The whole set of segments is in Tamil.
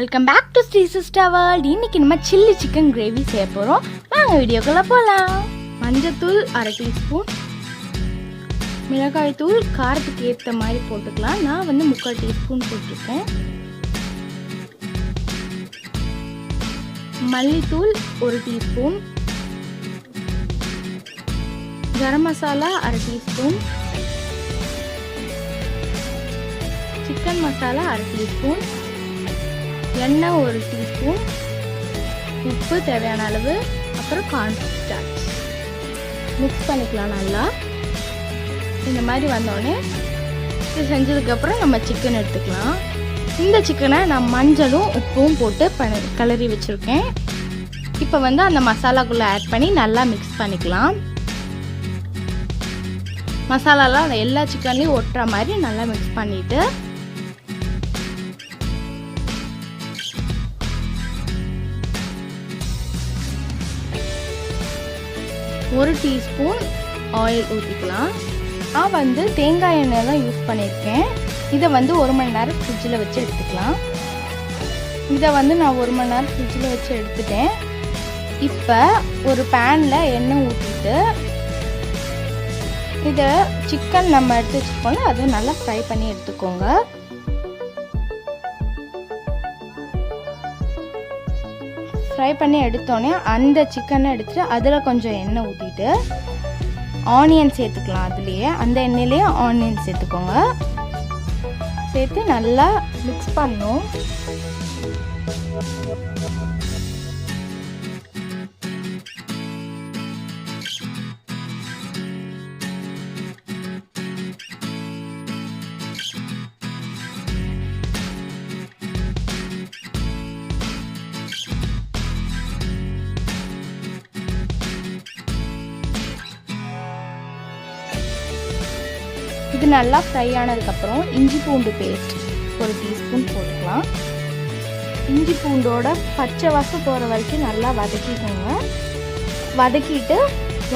Welcome back to spiciest world. இன்னைக்கு நம்ம சில்லி சிக்கன் கிரேவி செய்ய போகிறோம். வாங்க வீடியோக்குள்ளே போகலாம். மஞ்சத்தூள் 1/2 டீஸ்பூன், மிளகாய் தூள் காரத்துக்கு ஏற்ற மாதிரி போட்டுக்கலாம். நான் 3/4 டீஸ்பூன் போட்டிருக்கேன். மல்லித்தூள் 1 teaspoon, garam masala 1/2 teaspoon, chicken masala 1/2 teaspoon, எண்ணெய் 1 டீஸ்பூன், உப்பு தேவையான அளவு, அப்புறம் கார்ன்ஸ்டார்ச் மிக்ஸ் பண்ணிக்கலாம். நல்லா இந்த மாதிரி வந்தோடனே இது செஞ்சதுக்கப்புறம் நம்ம சிக்கன் எடுத்துக்கலாம். இந்த சிக்கனை நான் மஞ்சளும் உப்பும் போட்டு கிளறி வச்சுருக்கேன். இப்போ அந்த மசாலாக்குள்ளே ஆட் பண்ணி நல்லா மிக்ஸ் பண்ணிக்கலாம். மசாலாலாம் எல்லா சிக்கன்லேயும் ஒட்டுற மாதிரி நல்லா மிக்ஸ் பண்ணிவிட்டு ஒரு டீஸ்பூன் ஆயில் ஊற்றிக்கலாம். நான் தேங்காய் எண்ணெய் தான் யூஸ் பண்ணியிருக்கேன். இதை 1 மணி நேரம் ஃப்ரிட்ஜில் வச்சு எடுத்துக்கலாம். இதை நான் 1 மணி நேரம் ஃப்ரிட்ஜில் வச்சு எடுத்துட்டேன். இப்போ ஒரு பேனில் எண்ணெய் ஊற்றிட்டு இதை சிக்கன் நம்ம எடுத்து வச்சுக்கோங்க, அதை நல்லா ஃப்ரை பண்ணி எடுத்துக்கோங்க. ஃப்ரை பண்ணி எடுத்தோடனே அந்த சிக்கனை எடுத்துகிட்டு அதில் கொஞ்சம் எண்ணெய் ஊற்றிட்டு ஆனியன் சேர்த்துக்கலாம். அதுலேயே அந்த எண்ணெயிலேயே ஆனியன் சேர்த்துக்கோங்க. சேர்த்து நல்லா மிக்ஸ் பண்ணணும். இது நல்லா ஃப்ரை ஆனதுக்கப்புறம் இஞ்சி பூண்டு பேஸ்ட் 1 டீஸ்பூன் போட்டுக்கலாம். இஞ்சி பூண்டோட பச்சை வாசம் போகிற வரைக்கும் நல்லா வதக்கிக்கோங்க. வதக்கிட்டு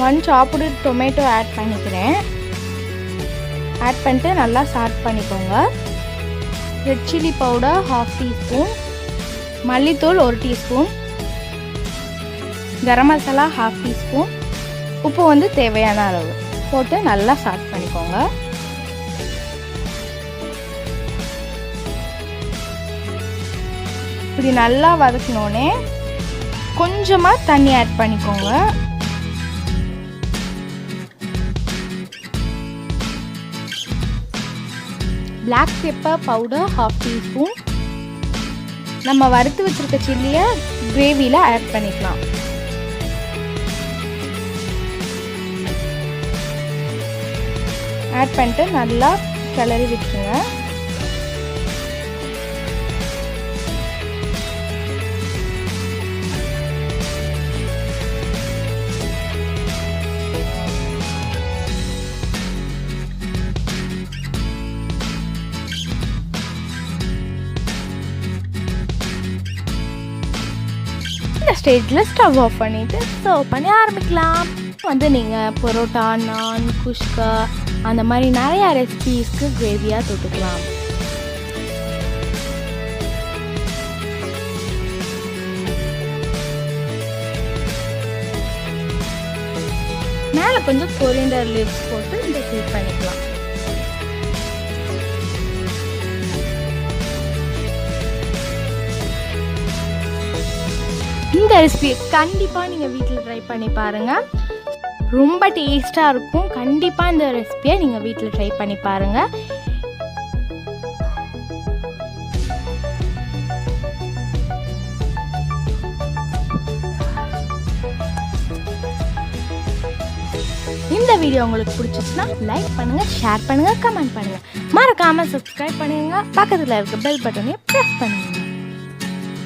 1 சாப்டு டொமேட்டோ ஆட் பண்ணிக்கிறேன். ஆட் பண்ணிட்டு நல்லா சாட் பண்ணிக்கோங்க. ரெட் சில்லி பவுடர் 1/2 டீஸ்பூன், மல்லித்தூள் 1 டீஸ்பூன், கரம் மசாலா 1/2 டீஸ்பூன், உப்பு தேவையான அளவு போட்டு நல்லா சாட் பண்ணிக்கோங்க. இப்படி நல்லா வதக்கினோடனே கொஞ்சமாக தண்ணி ஆட் பண்ணிக்கோங்க. Black pepper powder 1/2 teaspoon. நம்ம வறுத்து வச்சிருக்க சில்லியை கிரேவியில் ஆட் பண்ணிக்கலாம். ஆட் பண்ணிட்டு நல்லா கிளறி விட்டுருங்க. இந்த ஸ்டேஜில் ஸ்டவ் ஆஃப் பண்ணிவிட்டு சர்வ் பண்ணி ஆரம்பிக்கலாம். நீங்கள் பரோட்டா, நான், குஷ்கா அந்த மாதிரி நிறையா ரெசிபீஸ்க்கு கிரேவியாக தொட்டுக்கலாம். மேலே கொஞ்சம் கொரியாண்டர் லீவ்ஸ் போட்டு டெக்கரேட் பண்ணிக்கலாம். இந்த ரெசிபியை கண்டிப்பாக நீங்கள் வீட்டில் ட்ரை பண்ணி பாருங்கள். ரொம்ப டேஸ்ட்டாக இருக்கும். கண்டிப்பாக இந்த ரெசிபியை நீங்கள் வீட்டில் ட்ரை பண்ணி பாருங்கள். இந்த வீடியோ உங்களுக்கு பிடிச்சிச்சுன்னா லைக் பண்ணுங்கள், ஷேர் பண்ணுங்கள், கமெண்ட் பண்ணுங்கள். மறக்காமல் சப்ஸ்கிரைப் பண்ணுங்கள். பக்கத்தில் இருக்க பெல் பட்டனையும் ப்ரெஸ் பண்ணுங்கள்.